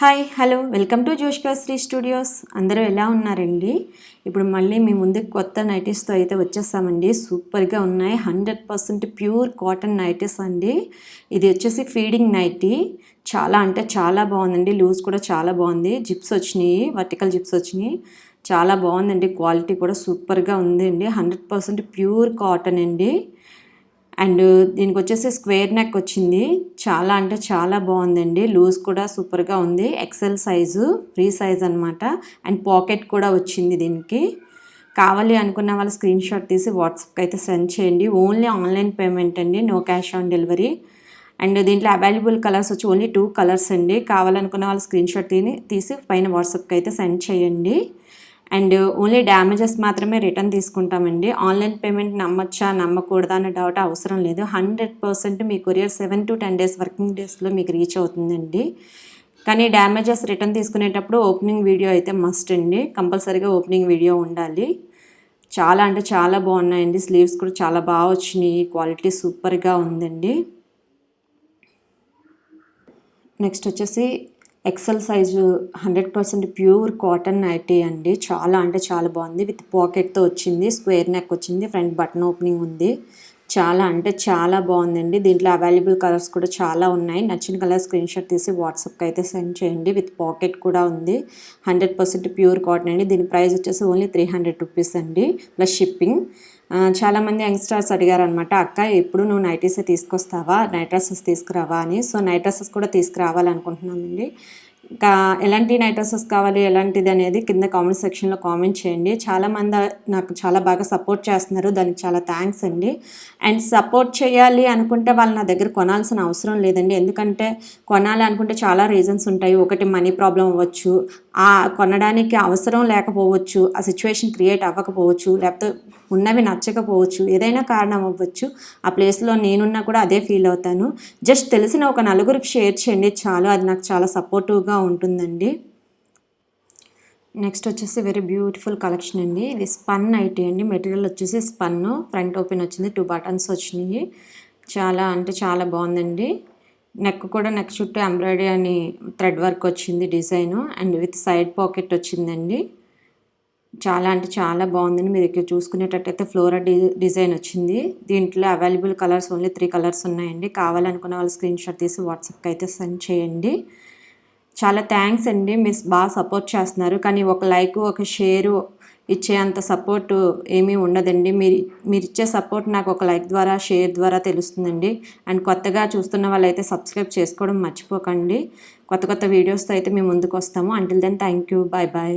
Hi hello welcome to Joshka Sri studios. అందరూ ఎలా ఉన్నారండి? ఇప్పుడు మళ్ళీ మీ ముందుకు కొత్త నైటీస్తో అయితే వచ్చేస్తామండి. సూపర్గా ఉన్నాయి. 100% ప్యూర్ కాటన్ నైటీస్ అండి. ఇది వచ్చేసి ఫీడింగ్ నైటీ. చాలా అంటే చాలా బాగుందండి. లూజ్ కూడా చాలా బాగుంది. జిప్స్ వచ్చినాయి, వర్టికల్ జిప్స్ వచ్చినాయి. చాలా బాగుందండి. క్వాలిటీ కూడా సూపర్గా ఉందండి. 100% ప్యూర్ కాటన్ అండి. అండ్ దీనికి వచ్చేసి స్క్వేర్ నెక్ వచ్చింది. చాలా అంటే చాలా బాగుందండి. లూజ్ కూడా సూపర్గా ఉంది. ఎక్సెల్ సైజు, ఫ్రీ సైజ్ అనమాట. అండ్ పాకెట్ కూడా వచ్చింది దీనికి. కావాలి అనుకున్న వాళ్ళు స్క్రీన్ షాట్ తీసి వాట్సాప్కి అయితే సెండ్ చేయండి. ఓన్లీ ఆన్లైన్ పేమెంట్ అండి, no cash on delivery. And దీంట్లో అవైలబుల్ కలర్స్ వచ్చి ఓన్లీ 2 కలర్స్ అండి. కావాలనుకున్న వాళ్ళు స్క్రీన్ షాట్ తీసి పైన వాట్సాప్కి అయితే సెండ్ చేయండి. అండ్ ఓన్లీ డ్యామేజెస్ మాత్రమే రిటర్న్ తీసుకుంటామండి. ఆన్లైన్ పేమెంట్ నమ్మచ్చా నమ్మకూడదా అనే డౌట్ అవసరం లేదు. 100% మీ కొరియర్ 7 to 10 డేస్ వర్కింగ్ డేస్లో మీకు రీచ్ అవుతుందండి. కానీ డ్యామేజెస్ రిటర్న్ తీసుకునేటప్పుడు ఓపెనింగ్ వీడియో అయితే మస్ట్ అండి. కంపల్సరీగా ఓపెనింగ్ వీడియో ఉండాలి. చాలా అంటే చాలా బాగున్నాయండి. స్లీవ్స్ కూడా చాలా బాగా వచ్చినాయి. క్వాలిటీ సూపర్గా ఉందండి. నెక్స్ట్ వచ్చేసి XL size 100% pure cotton nighty అండి. చాలా అంటే చాలా బాగుంది. విత్ పాకెట్తో వచ్చింది. స్క్వేర్ నెక్ వచ్చింది. ఫ్రంట్ బటన్ ఓపెనింగ్ ఉంది. చాలా అంటే చాలా బాగుందండి. దీంట్లో అవైలబుల్ కలర్స్ కూడా చాలా ఉన్నాయి. నచ్చిన కలర్ స్క్రీన్ షాట్ తీసి వాట్సాప్కి అయితే సెండ్ చేయండి. విత్ పాకెట్ కూడా ఉంది. 100% ప్యూర్ కాటన్ అండి. దీని ప్రైస్ వచ్చేసి ఓన్లీ 300 రూపీస్ అండి, ప్లస్ షిప్పింగ్. చాలామంది యంగ్స్టర్స్ అడిగారనమాట, అక్క ఎప్పుడు నువ్వు నైటీసే తీసుకొస్తావా, నైట్ డ్రెస్సెస్ తీసుకురావా అని. సో నైట్ డ్రెస్సెస్ కూడా తీసుకురావాలనుకుంటున్నామండి. ఇంకా ఎలాంటి నైట్ డ్రెస్సెస్ కావాలి, ఎలాంటిది అనేది కింద కామెంట్ సెక్షన్లో కామెంట్ చేయండి. చాలామంది నాకు చాలా బాగా సపోర్ట్ చేస్తున్నారు. దానికి చాలా థ్యాంక్స్ అండి. అండ్ సపోర్ట్ చేయాలి అనుకుంటే వాళ్ళు నా దగ్గర కొనాల్సిన అవసరం లేదండి. ఎందుకంటే కొనాలి అనుకుంటే చాలా రీజన్స్ ఉంటాయి. ఒకటి మనీ ప్రాబ్లం అవ్వచ్చు, ఆ కొనడానికి అవసరం లేకపోవచ్చు, ఆ సిచ్యువేషన్ క్రియేట్ అవ్వకపోవచ్చు, లేకపోతే ఉన్నవి నచ్చకపోవచ్చు, ఏదైనా కారణం అవ్వచ్చు. ఆ ప్లేస్లో నేనున్నా కూడా అదే ఫీల్ అవుతాను. జస్ట్ తెలిసిన ఒక నలుగురికి షేర్ చేయండి చాలు, అది నాకు చాలా సపోర్టివ్గా ఉంటుందండి. నెక్స్ట్ వచ్చేసి వెరీ బ్యూటిఫుల్ కలెక్షన్ అండి. ఇది స్పన్ నైటీ అండి. మెటీరియల్ వచ్చేసి స్పన్ను, ఫ్రంట్ ఓపెన్ వచ్చింది, 2 బటన్స్ వచ్చినాయి. చాలా అంటే చాలా బాగుందండి. నెక్ కూడా నెక్ చుట్టూ ఎంబ్రాయిడరీ అని థ్రెడ్ వర్క్ వచ్చింది design. And with side pocket వచ్చిందండి. చాలా అంటే చాలా బాగుందండి. మీరు ఇక్కడ చూసుకునేటట్టయితే ఫ్లోరల్ డిజైన్ వచ్చింది. దీంట్లో అవైలబుల్ కలర్స్ ఓన్లీ 3 కలర్స్ ఉన్నాయండి. కావాలనుకున్న వాళ్ళు స్క్రీన్ షాట్ తీసి వాట్సాప్కి అయితే సెండ్ చేయండి. చాలా థ్యాంక్స్ అండి. మీరు బాగా సపోర్ట్ చేస్తున్నారు. కానీ ఒక లైక్, ఒక షేరు ఇచ్చే అంత సపోర్టు ఏమీ ఉండదండి. మీరు ఇచ్చే సపోర్ట్ నాకు ఒక లైక్ ద్వారా, షేర్ ద్వారా తెలుస్తుందండి. అండ్ కొత్తగా చూస్తున్న వాళ్ళైతే సబ్స్క్రైబ్ చేసుకోవడం మర్చిపోకండి. కొత్త కొత్త వీడియోస్తో అయితే మేము ముందుకు వస్తాము. Until then thank you, bye bye.